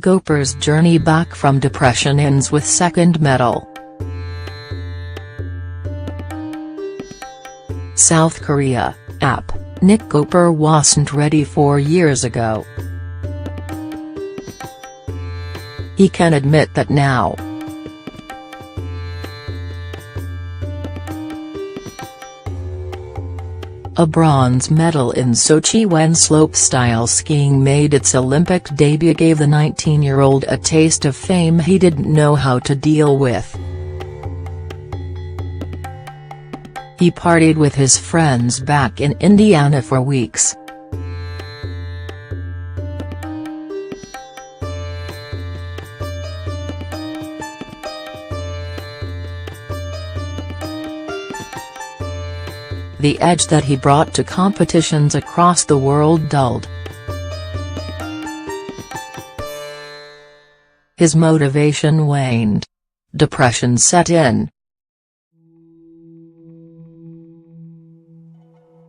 Goepper's journey back from depression ends with second medal. South Korea, AP, Nick Goepper wasn't ready 4 years ago. He can admit that now. A bronze medal in Sochi when slopestyle skiing made its Olympic debut gave the 19-year-old a taste of fame he didn't know how to deal with. He partied with his friends back in Indiana for weeks. The edge that he brought to competitions across the world dulled. His motivation waned. Depression set in.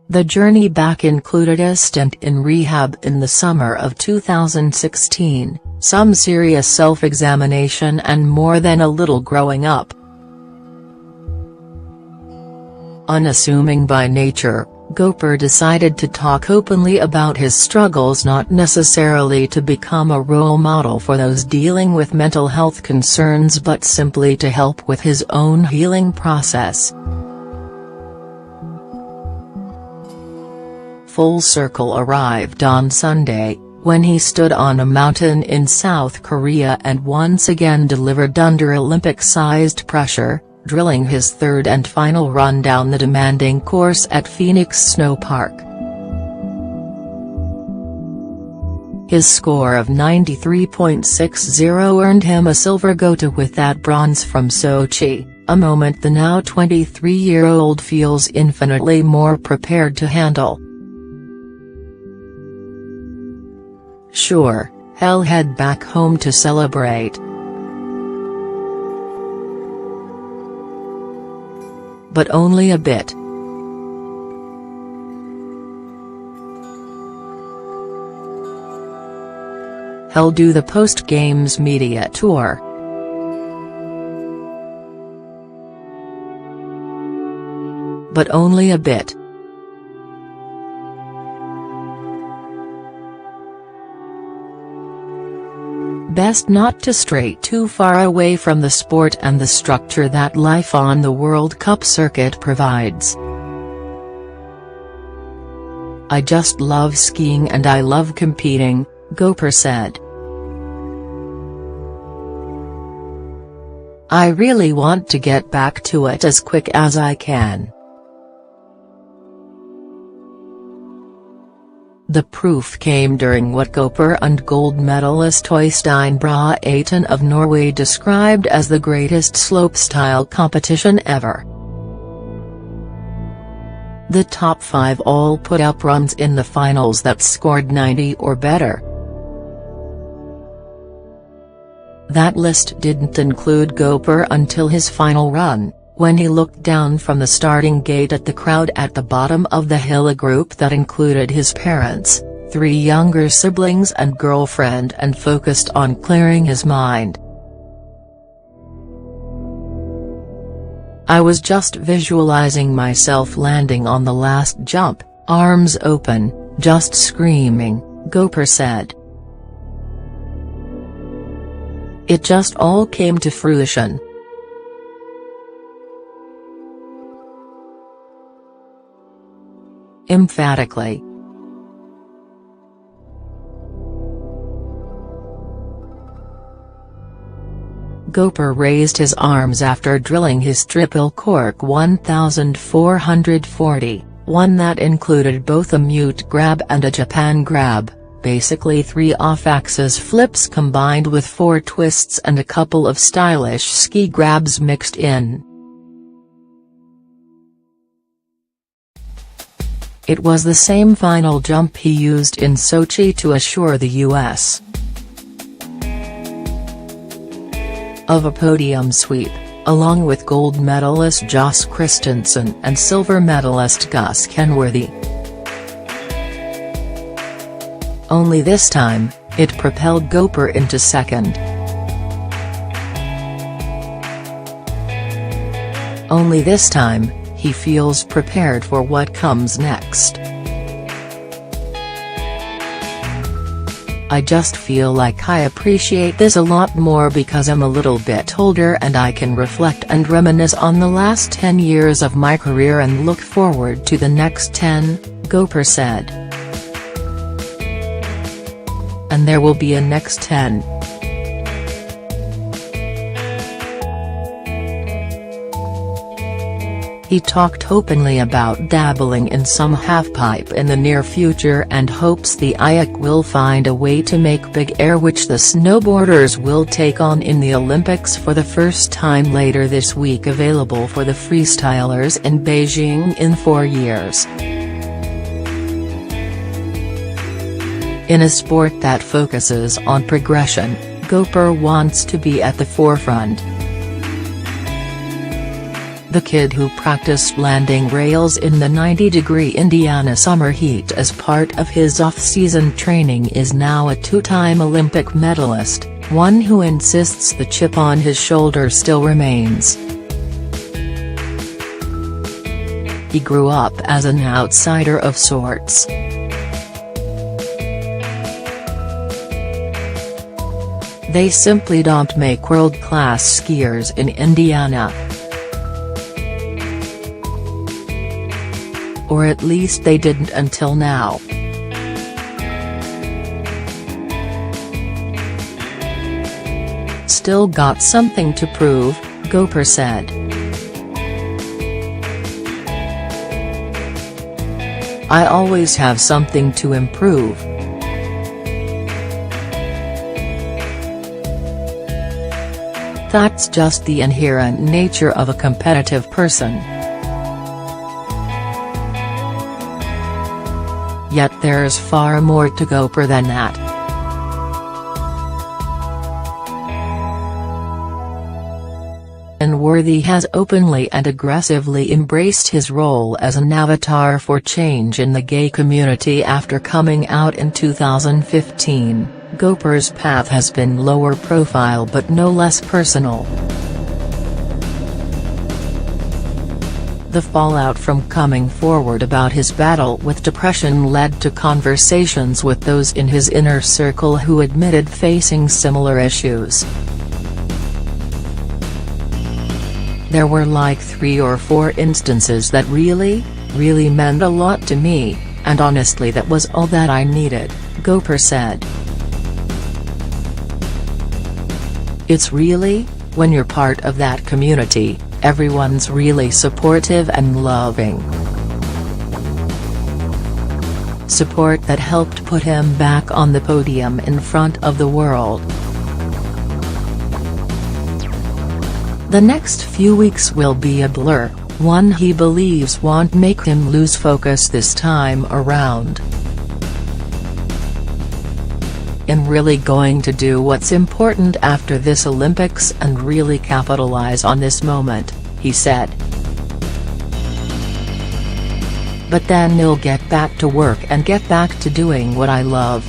The journey back included a stint in rehab in the summer of 2016, some serious self-examination and more than a little growing up. Unassuming by nature, Goepper decided to talk openly about his struggles, not necessarily to become a role model for those dealing with mental health concerns but simply to help with his own healing process. Full circle arrived on Sunday, when he stood on a mountain in South Korea and once again delivered under Olympic-sized pressure, drilling his third and final run down the demanding course at Phoenix Snow Park. His score of 93.60 earned him a silver quota with that bronze from Sochi, a moment the now 23-year-old feels infinitely more prepared to handle. Sure, he'll head back home to celebrate. But only a bit. He'll do the post-games media tour. But only a bit. Best not to stray too far away from the sport and the structure that life on the World Cup circuit provides. "I just love skiing and I love competing," Goepper said. "I really want to get back to it as quick as I can." The proof came during what Goepper and gold medalist Øystein Bråten of Norway described as the greatest slopestyle competition ever. The top 5 all put up runs in the finals that scored 90 or better. That list didn't include Goepper until his final run, when he looked down from the starting gate at the crowd at the bottom of the hill, a group that included his parents, 3 younger siblings and girlfriend, and focused on clearing his mind. "I was just visualizing myself landing on the last jump, arms open, just screaming," Goepper said. "It just all came to fruition." Emphatically. Goepper raised his arms after drilling his triple cork 1440, one that included both a mute grab and a Japan grab, basically 3 off-axis flips combined with 4 twists and a couple of stylish ski grabs mixed in. It was the same final jump he used in Sochi to assure the U.S. of a podium sweep, along with gold medalist Josh Christensen and silver medalist Gus Kenworthy. Only this time, It propelled Goepper into second. Only this time, he feels prepared for what comes next. I just feel like I appreciate this a lot more because I'm a little bit older and I can reflect and reminisce on the last 10 years of my career and look forward to the next 10, Goepper said. And there will be a next 10. He talked openly about dabbling in some halfpipe in the near future and hopes the IAC will find a way to make big air, which the snowboarders will take on in the Olympics for the first time later this week, available for the freestylers in Beijing in 4 years. In a sport that focuses on progression, Goepper wants to be at the forefront. The kid who practiced landing rails in the 90-degree Indiana summer heat as part of his off-season training is now a two-time Olympic medalist, one who insists the chip on his shoulder still remains. He grew up as an outsider of sorts. They simply don't make world-class skiers in Indiana. Or at least they didn't until now. Still got something to prove, Goepper said. I always have something to improve. That's just the inherent nature of a competitive person. Yet there's far more to Goepper than that. And Worthy has openly and aggressively embraced his role as an avatar for change in the gay community after coming out in 2015. Goepper's path has been lower profile but no less personal. The fallout from coming forward about his battle with depression led to conversations with those in his inner circle who admitted facing similar issues. There were like 3 or 4 instances that really meant a lot to me, and honestly that was all that I needed, Goepper said. It's really, when you're part of that community, everyone's really supportive and loving. Support that helped put him back on the podium in front of the world. The next few weeks will be a blur, one he believes won't make him lose focus this time around. I'm really going to do what's important after this Olympics and really capitalize on this moment, he said. But then I'll get back to work and get back to doing what I love.